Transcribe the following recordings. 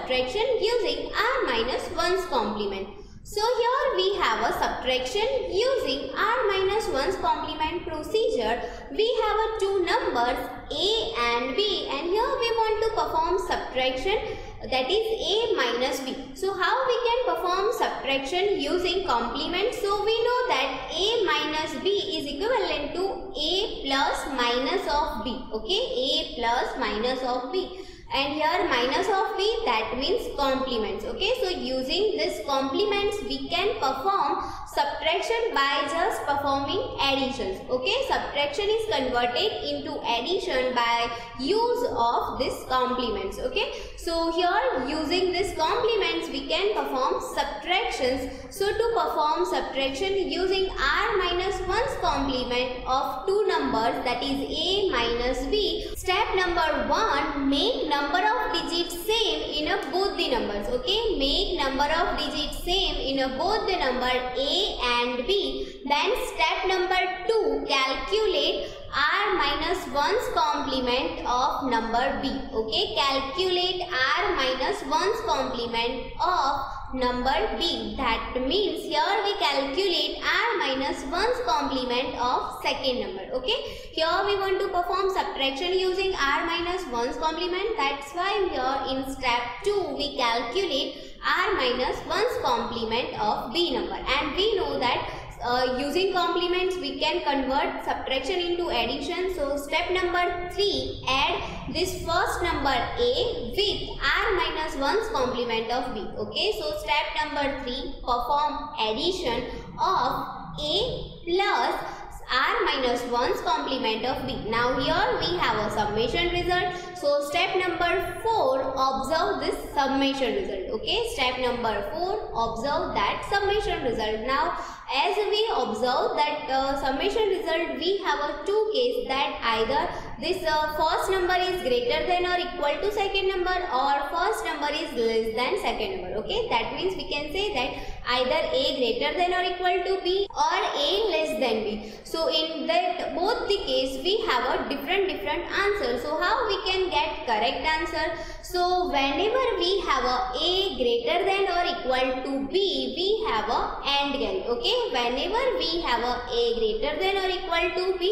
subtraction using r minus 1's complement. So here we have a subtraction using r minus 1's complement procedure. We have a two numbers a and b, and here we want to perform subtraction, that is a minus b. So how we can perform subtraction using complement? So we know that a minus b is equivalent to a plus minus of b. Okay, a plus minus of b. And here minus of b, that means complements. Okay, so using this complements we can perform subtraction by just performing additions. Okay, subtraction is converted into addition by use of this complements. Okay, so here using this complements we can perform subtractions. So to perform subtraction using r minus 1's complement of two numbers, that is a minus b, step number 1, make number of digits same in both the numbers. Okay, make number of digits same in both the number a and b. Then step number 2, calculate r minus 1's complement of number b. Okay, calculate r minus 1's complement of number b. That means here we calculate r minus 1's complement of second number. Okay, here we want to perform subtraction using r minus 1's complement. That's why here in step 2 we calculate r minus 1's complement of b number, and we know that using complements we can convert subtraction into addition. So step number 3, add this first number a with r minus 1's complement of b. Okay, so step number 3, perform addition of a plus r minus 1's complement of b. Now here we have a summation result. So step number 4, observe this summation result. Okay, step number 4, observe that summation result. Now as we observe that summation result, we have a two case, that either this first number is greater than or equal to second number, or first number is less than second number. Okay, that means we can say that either a greater than or equal to b or a less than b. So in that both the case we have a different answer. So how we can get correct answer? So whenever we have a greater than or equal to b, we have a AND carry. Okay, whenever we have a greater than or equal to b,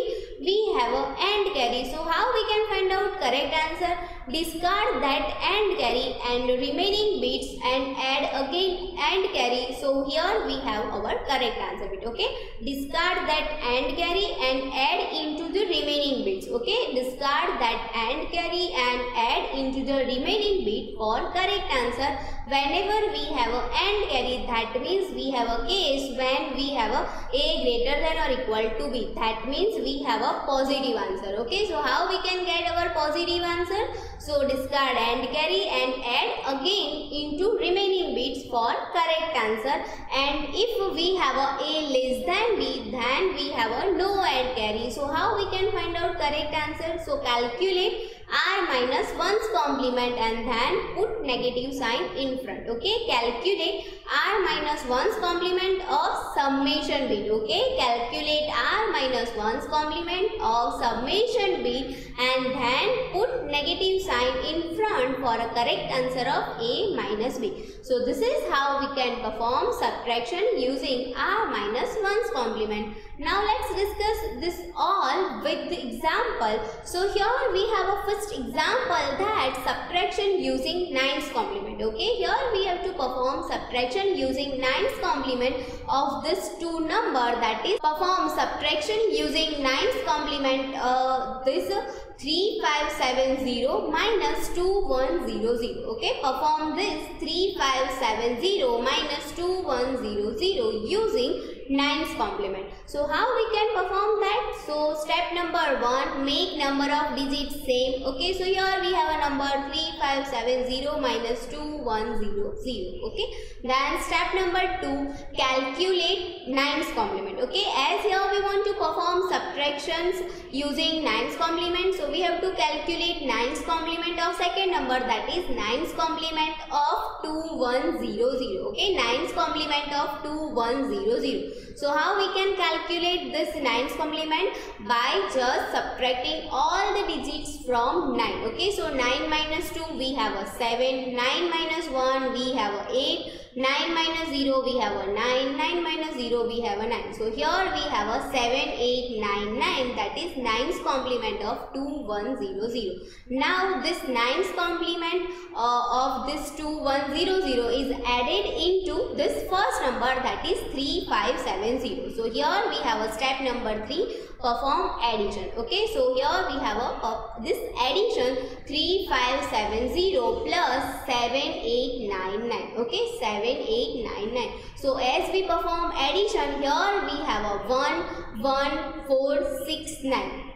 we have a AND carry. So how we can find out correct answer? Discard that AND carry and remaining bits and add again AND carry. So here we have our correct answer bit. Okay, discard that AND carry and add into the remaining bits. Okay, discard that AND carry and add into the remaining bit for correct answer. Whenever we have a AND carry, that means we have a case when we have a greater than or equal to b. That means we have a positive answer. Okay, so how we can get our positive answer? So discard AND carry and add again into remaining bits for correct answer. And if we have a less than b, then we have a no AND carry. So how we can find out correct answer? So calculate r minus 1's complement and then put negative sign in front. Okay, calculate r minus 1's complement of summation bit. Okay, calculate r minus 1's complement of summation bit and then put negative sign in front for a correct answer of a minus b. So this is how we can perform subtraction using r minus 1's complement. Now let's discuss this all with the example. So here we have a first example, that subtraction using 9's complement. Okay, here we have to perform subtraction using 9's complement of this two number, that is perform subtraction using 9's complement this 3570 minus 2100. Okay, perform this 3570 minus 2100 using 9's complement. So how we can perform that? So step number 1, make number of digits same. Okay, so here we have a number 3570 minus 2100. Okay, then step number 2, calculate 9's complement. Okay, as here we want to perform subtractions using 9's complement, so we have to calculate 9's complement of second number, that is 9's complement of 2100. Okay, 9's complement of 2100. So how we can calculate this 9's complement? By just subtracting all the digits from 9. Okay, so 9 minus 2 we have a 7, 9 minus 1 we have a 8, 9 minus 0 we have a 9, 9 minus 0 we have a 9. So here we have a 7, 8, 9, 9, that is 9's complement of 2100. Now this 9's complement of this 2100 is added into this first number, that is 3570. So here we have a step number 3, perform addition. Okay, so here we have this addition 3570 plus 7899. Okay, 7899. So as we perform addition, here we have a 11469.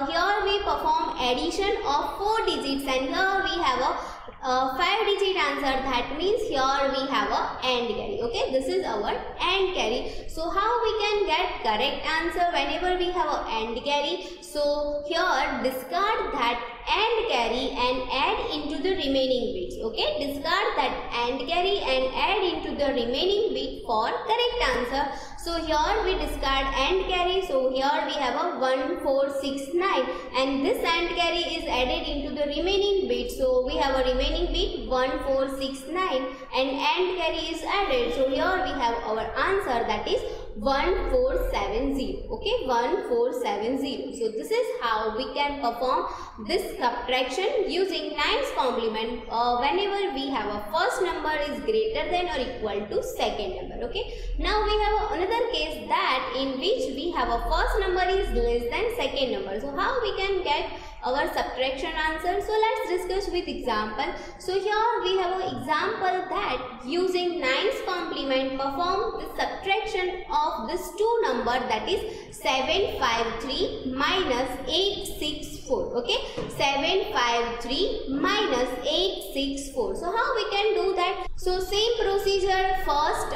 Here we perform addition of 4 digits, and here we have a 5-digit answer. That means here we have a AND carry. Okay, this is our AND carry. So how we can get correct answer whenever we have a AND carry? So here discard that AND carry and add into the remaining bits. Okay, discard that AND carry and add into the remaining bit for correct answer. So here we discard AND carry. So here we have a 1469, and this AND carry is added into the remaining bit. So we have a remaining bit 1469 and AND carry is added. So here we have our answer, that is 1470. Okay, 1470. So this is how we can perform this subtraction using 9's complement whenever we have a first number is greater than or equal to second number. Okay, now we have another case that in which we have a first number is less than second number. So how we can get our subtraction answer? So let's discuss with example. So here we have an example that using 9's complement perform the subtraction of this two number, that is 753 minus 864. Okay, 753 minus 864. So how we can do that? So same procedure, first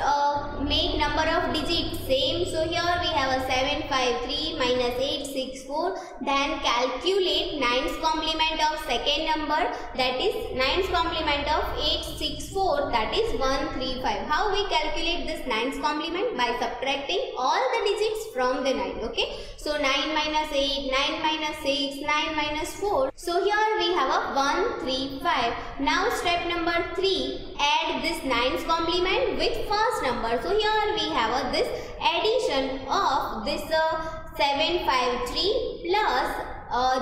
make number of digits same. So here we have a 753 minus 864, then calculate 9's complement of second number, that is 9's complement of 864, that is 135. How we calculate this 9's complement? By subtracting all the digits from the 9. Okay, so 9 minus 8, 9 minus 6, 9 minus 4. So here we have a 135. Now step number 3, add this 9's complement with first number. So here we have this addition of this 753 plus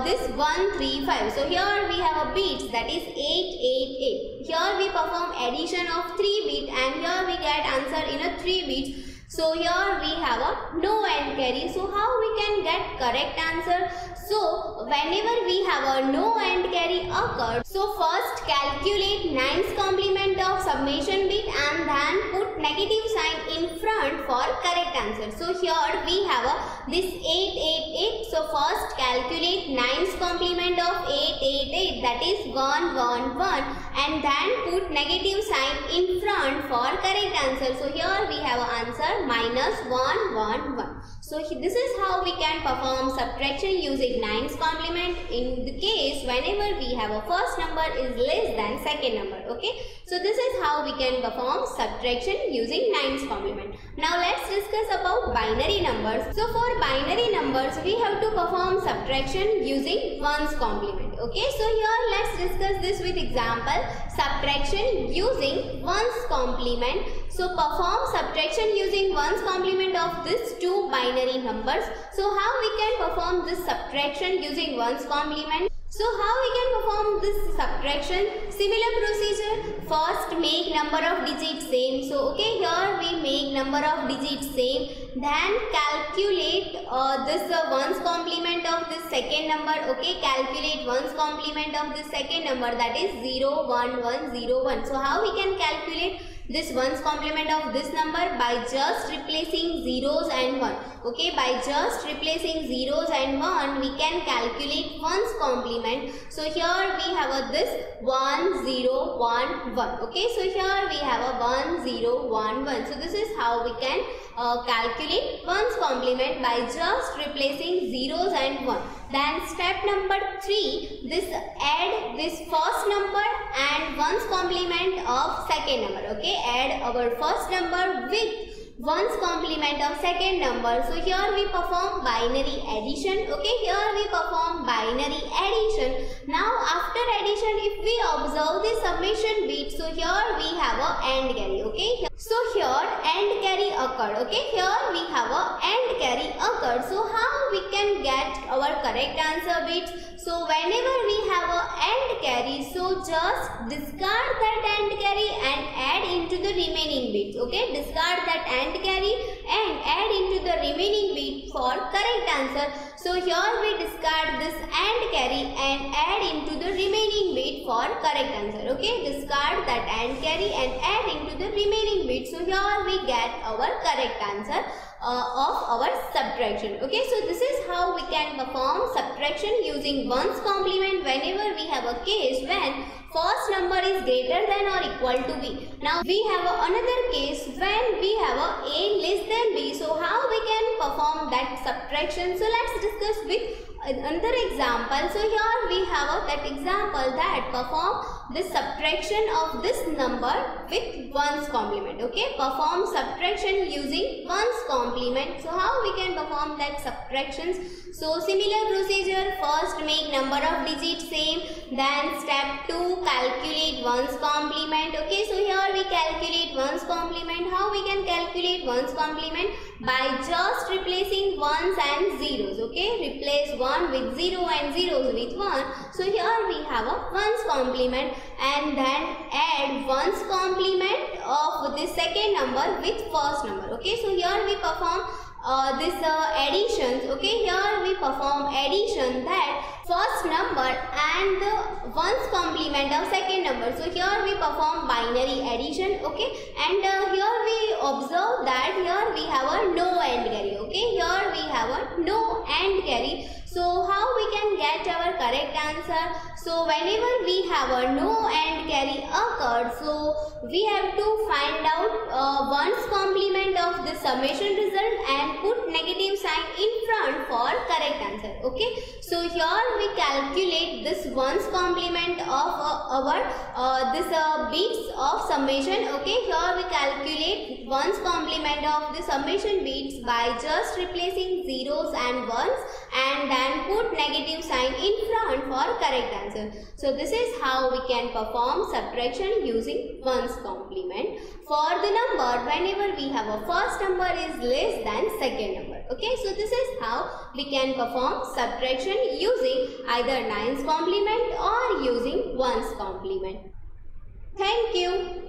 this 135. So here we have a bits, that is 888. Here we perform addition of 3 bits and here we get answer in a 3 bits. So here we have a no AND carry. So how we can get correct answer? So whenever we have a no AND carry occurred, so first calculate 9's complement of summation bit and then put negative sign in front for correct answer. So here we have this 888. So first calculate 9's complement of 888, that is 111, and then put negative sign in front for correct answer. So here we have answer minus 111. So this is how we can perform subtraction using 9's complement in the case whenever we have a first number is less than second number. Okay, so this is how we can perform subtraction using 9's complement. Now let's discuss about binary numbers. So for binary numbers we have to perform subtraction using 1's complement. Okay, so here let's discuss this with example, subtraction using 1's complement. So perform subtraction using 1's complement of these two binary numbers. So how we can perform this subtraction using 1's complement? So how we can perform this subtraction? Similar procedure. First make number of digits same. So okay, here we make number of digits same. Then calculate this 1's complement of this second number. Okay, calculate 1's complement of this second number, that is 01101. So how we can calculate this 1's complement of this number? By just replacing zeros and 1. Okay, by just replacing zeros and 1 we can calculate 1's complement. So here we have this 1011. Okay, so here we have a 1011. So this is how we can calculate 1's complement by just replacing zeros and 1. Then step number 3, this add this first number and 1's complement of second number. Okay, add our first number with ones complement of second number. So here we perform binary addition. Okay, here we perform binary addition. Now after addition, if we observe the summation bit, so here we have a AND carry. Okay, so here AND carry occurred. Okay, here we have a AND carry occurred. So how we can get our correct answer bits? So whenever we have a AND carry, so just discard that AND carry and add into the remaining bits. Okay, discard that AND carry and add into the remaining bit for correct answer. So here we discard this AND carry and add into the remaining bit for correct answer. Okay, discard that AND carry and add into the remaining bit. So here we get our correct answer of our subtraction. Okay, so this is how we can perform subtraction using ones complement whenever we have a case when first number is greater than or equal to b. Now we have another case when we have a less than b. So how we can perform that subtraction? So let's discuss with another example. So here we have that example that perform the subtraction of this number with ones complement. Okay, perform subtraction using ones complement. So how we can perform that subtractions? So similar procedure, first make number of digits same, then step 2 calculate ones complement. Okay, so here we calculate ones complement. How we can calculate ones complement? By just replacing ones and zeros. Okay, replace 1 with 0 and zeros with 1. So here we have a ones complement and then add ones complement of the second number with first number. Okay, so here we perform this additions. Okay, here we perform addition that first number and the ones complement of second number. So here we perform binary addition. Okay, and here we observe that here we have a no AND carry. Okay, here we have a no AND carry. So how we can get our correct answer? So whenever we have a no AND carry occurred, so we have to find out ones complement of the summation result and put negative sign in front for correct answer. Okay, so here we calculate this ones complement of our bits of summation. Okay, here we calculate ones complement of the summation bits by just replacing zeros and ones and then put negative sign in front for correct answer. So this is how we can perform subtraction using ones complement for the number whenever we have a first number is less than second number. Okay, so this is how we can perform subtraction using either nines complement or using ones complement. Thank you.